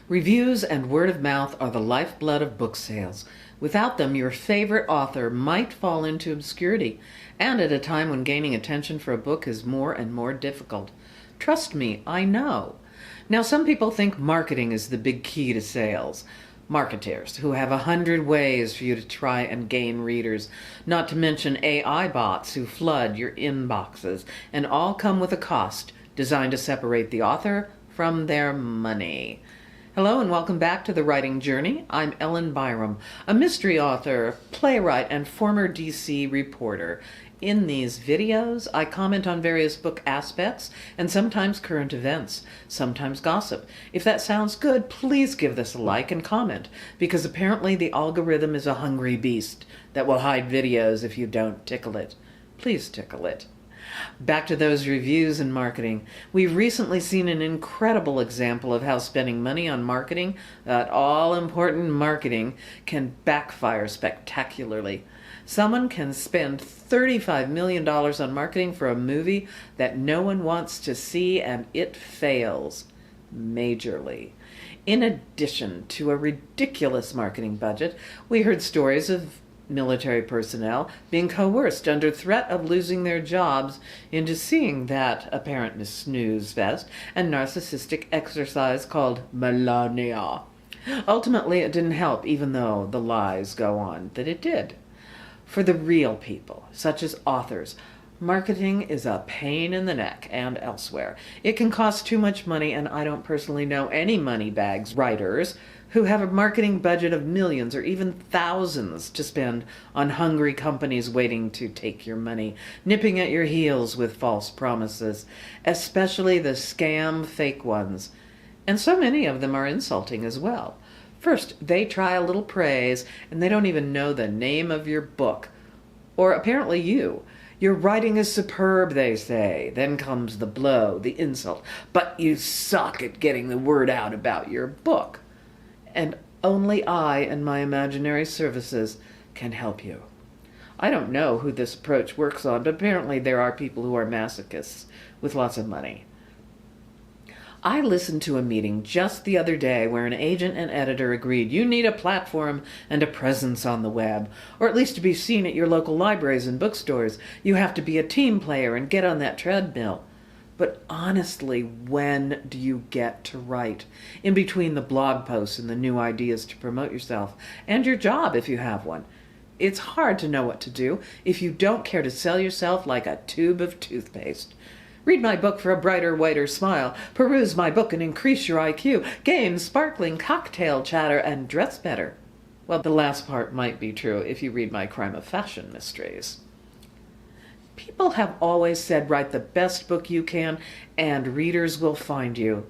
Reviews and word of mouth are the lifeblood of book sales. Without them, your favorite author might fall into obscurity, and at a time when gaining attention for a book is more and more difficult. Trust me, I know. Now, some people think marketing is the big key to sales. Marketers who have 100 ways for you to try and gain readers, not to mention AI bots who flood your inboxes, and all come with a cost designed to separate the author from their money. Hello and welcome back to The Writing Journey. I'm Ellen Byerrum, a mystery author, playwright, and former DC reporter. In these videos, I comment on various book aspects and sometimes current events, sometimes gossip. If that sounds good, please give this a like and comment, because apparently the algorithm is a hungry beast that will hide videos if you don't tickle it. Please tickle it. Back to those reviews and marketing. We've recently seen an incredible example of how spending money on marketing, that all-important marketing, can backfire spectacularly. Someone can spend $35 million on marketing for a movie that no one wants to see, and it fails majorly. In addition to a ridiculous marketing budget, we heard stories of military personnel being coerced under threat of losing their jobs into seeing that apparent snooze fest and narcissistic exercise called Melania. Ultimately, it didn't help, even though the lies go on that it did. For the real people, such as authors, marketing is a pain in the neck and elsewhere. It can cost too much money, and I don't personally know any moneybags writers who have a marketing budget of millions or even thousands to spend on hungry companies waiting to take your money, nipping at your heels with false promises, especially the scam fake ones. And so many of them are insulting as well. First, they try a little praise, and they don't even know the name of your book. Or apparently you. Your writing is superb, they say. Then comes the blow, the insult. But you suck at getting the word out about your book. And only I and my imaginary services can help you. I don't know who this approach works on, but apparently there are people who are masochists with lots of money. I listened to a meeting just the other day where an agent and editor agreed you need a platform and a presence on the web, or at least to be seen at your local libraries and bookstores. You have to be a team player and get on that treadmill. But honestly, when do you get to write? In between the blog posts and the new ideas to promote yourself, and your job if you have one. It's hard to know what to do if you don't care to sell yourself like a tube of toothpaste. Read my book for a brighter, whiter smile. Peruse my book and increase your IQ. Gain sparkling cocktail chatter and dress better. Well, the last part might be true if you read my Crime of Fashion mysteries. People have always said write the best book you can and readers will find you.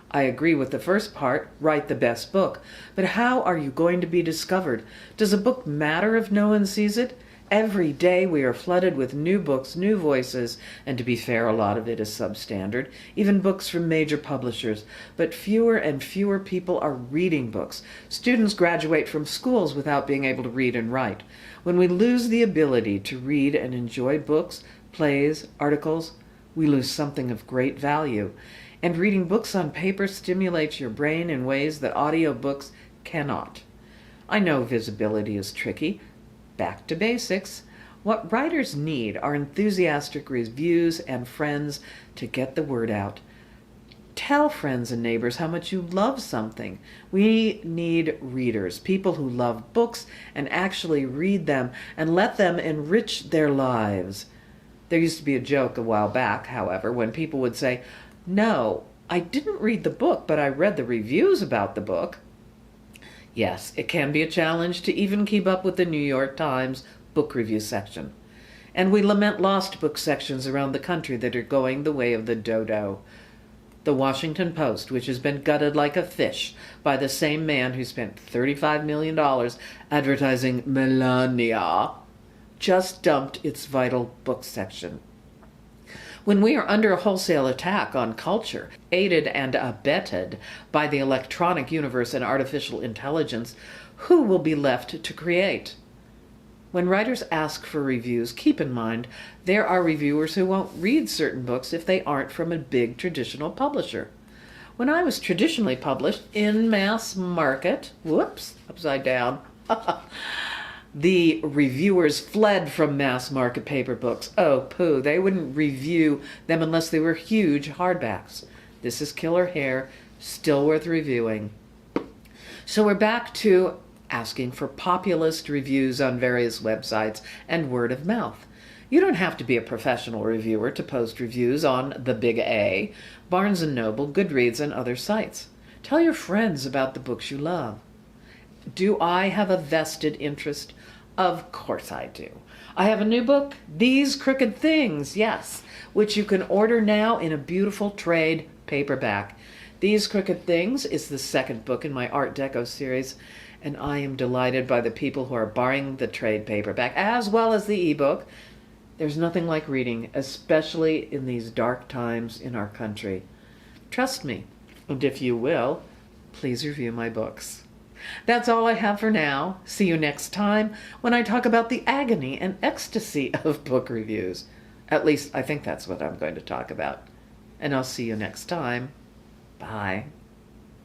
I agree with the first part, write the best book. But how are you going to be discovered? Does a book matter if no one sees it? Every day we are flooded with new books, new voices, and to be fair, a lot of it is substandard, even books from major publishers. But fewer and fewer people are reading books. Students graduate from schools without being able to read and write. When we lose the ability to read and enjoy books, plays, articles, we lose something of great value. And reading books on paper stimulates your brain in ways that audiobooks cannot. I know visibility is tricky. Back to basics. What writers need are enthusiastic reviews and friends to get the word out. Tell friends and neighbors how much you love something. We need readers, people who love books and actually read them and let them enrich their lives. There used to be a joke a while back, however, when people would say, "No, I didn't read the book, but I read the reviews about the book." Yes, it can be a challenge to even keep up with the New York Times book review section. And we lament lost book sections around the country that are going the way of the dodo. The Washington Post, which has been gutted like a fish by the same man who spent $35 million advertising Melania, just dumped its vital book section. When we are under a wholesale attack on culture, aided and abetted by the electronic universe and artificial intelligence, who will be left to create? When writers ask for reviews, keep in mind there are reviewers who won't read certain books if they aren't from a big traditional publisher. When I was traditionally published in mass market, whoops, upside down, the reviewers fled from mass market paper books. Oh, pooh, they wouldn't review them unless they were huge hardbacks. This is killer hair, still worth reviewing. So we're back to asking for populist reviews on various websites and word of mouth. You don't have to be a professional reviewer to post reviews on the Big A, Barnes & Noble, Goodreads, and other sites. Tell your friends about the books you love. Do I have a vested interest? Of course I do. I have a new book, These Crooked Things, yes, which you can order now in a beautiful trade paperback. These Crooked Things is the second book in my Art Deco series, and I am delighted by the people who are buying the trade paperback as well as the ebook. There's nothing like reading, especially in these dark times in our country. Trust me, and if you will, please review my books. That's all I have for now. See you next time when I talk about the agony and ecstasy of book reviews. At least I think that's what I'm going to talk about. And I'll see you next time. Bye.